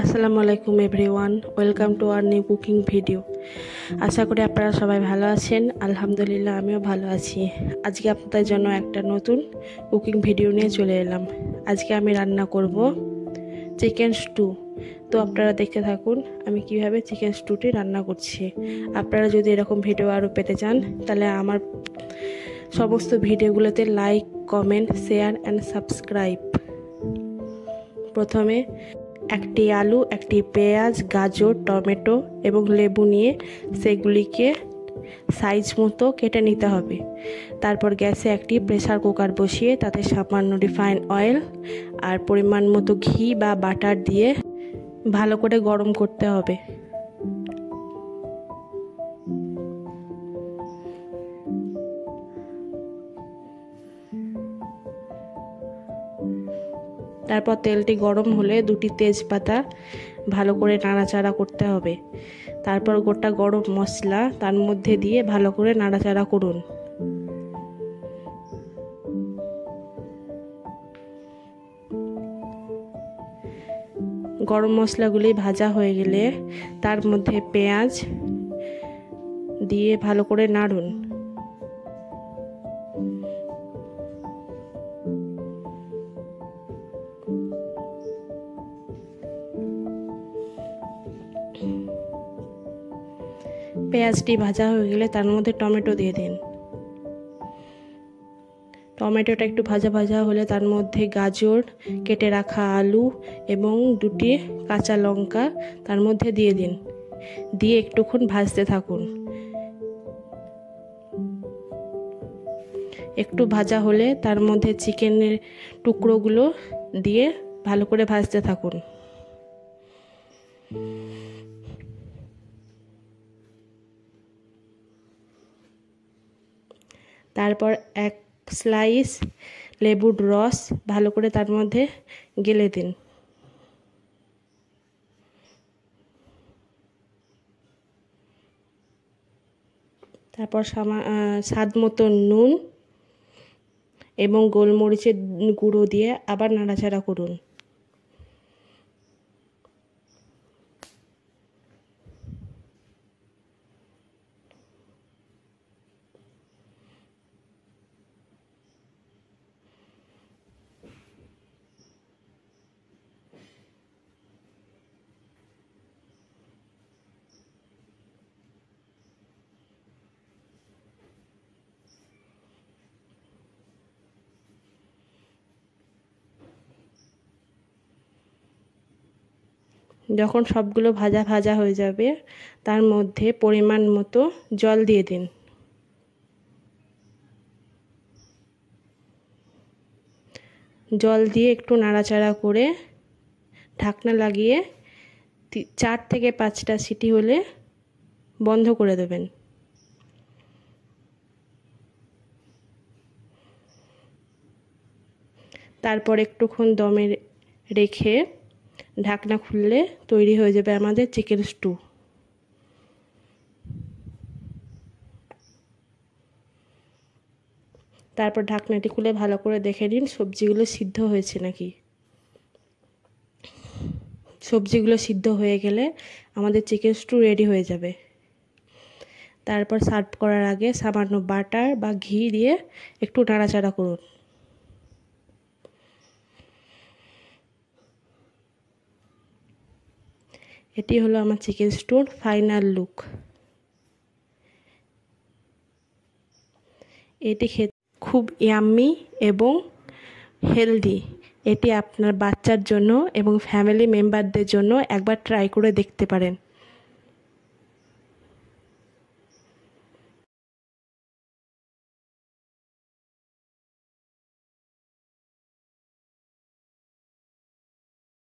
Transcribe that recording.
আসসালামু আলাইকুম everyone, welcome to our new cooking video. আশা করি আপনারা সবাই ভালো আছেন। আলহামদুলিল্লাহ আমিও ভালো আছি। আজকে আপনাদের জন্য একটা নতুন কুকিং ভিডিও নিয়ে চলে এলাম। আজকে আমি রান্না করব চিকেন স্টু। তো আপনারা দেখতে থাকুন আমি কিভাবে চিকেন স্টুটি রান্না করছি। আপনারা যদি এরকম ভিডিও আরও পেতে চান তাহলে আমার সমস্ত ভিডিওগুলোতে like, comment, share and subscribe. প্রথমে একটি আলু, একটি পেঁয়াজ, গাজর, টমেটো এবং লেবু নিয়ে সেগুলিকে সাইজ মতো কেটে নিতে হবে। তারপর গ্যাসে একটি প্রেসার কুকার বসিয়ে তাতে সামান্য রিফাইন অয়েল আর পরিমাণ মতো ঘি বা বাটার দিয়ে ভালো করে গরম করতে হবে। তারপর তেলটি গরম হলে দুটি তেজপাতা ভালো করে নাড়াচাড়া করতে হবে। তারপর গোটা গরম মশলা তার মধ্যে দিয়ে ভালো করে নাড়াচাড়া করুন। গরম মশলাগুলি ভাজা হয়ে গেলে তার মধ্যে পেঁয়াজ দিয়ে ভালো করে নাড়ুন। পেঁয়াজটি ভাজা হয়ে গেলে তার মধ্যে টমেটো দিয়ে দিন। টমেটোটা একটু ভাজা ভাজা হলে তার মধ্যে গাজর, কেটে রাখা আলু এবং দুটি কাঁচা লঙ্কা তার মধ্যে দিয়ে দিন। দিয়ে একটুক্ষণ ভাজতে থাকুন। একটু ভাজা হলে তার মধ্যে চিকেনের টুকরোগুলো দিয়ে ভালো করে ভাজতে থাকুন। তারপর এক স্লাইস লেবুর রস ভালো করে তার মধ্যে গেলে দিন। তারপর স্বাদ মতো নুন এবং গোলমরিচের গুঁড়ো দিয়ে আবার নাড়াচাড়া করুন। যখন সবগুলো ভাজা ভাজা হয়ে যাবে তার মধ্যে পরিমাণ মতো জল দিয়ে দিন। জল দিয়ে একটু নাড়াচাড়া করে ঢাকনা লাগিয়ে 4 থেকে 5টা সিটি হলে বন্ধ করে দেবেন। তারপর একটুক্ষণ দমে রেখে ঢাকনা খুললে তৈরি হয়ে যাবে আমাদের চিকেন স্টু। তারপর ঢাকনাটি খুলে ভালো করে দেখে নিন সবজিগুলো সিদ্ধ হয়েছে নাকি। সবজিগুলো সিদ্ধ হয়ে গেলে আমাদের চিকেন স্টু রেডি হয়ে যাবে। তারপর সার্ভ করার আগে সামান্য বাটার বা ঘি দিয়ে একটু নাড়াচাড়া করুন। এটি হলো আমার চিকেন স্টুর ফাইনাল লুক। এটি খেতে খুব ইয়াম্মি এবং হেলদি। এটি আপনার বাচ্চার জন্য এবং ফ্যামিলি মেম্বারদের জন্য একবার ট্রাই করে দেখতে পারেন।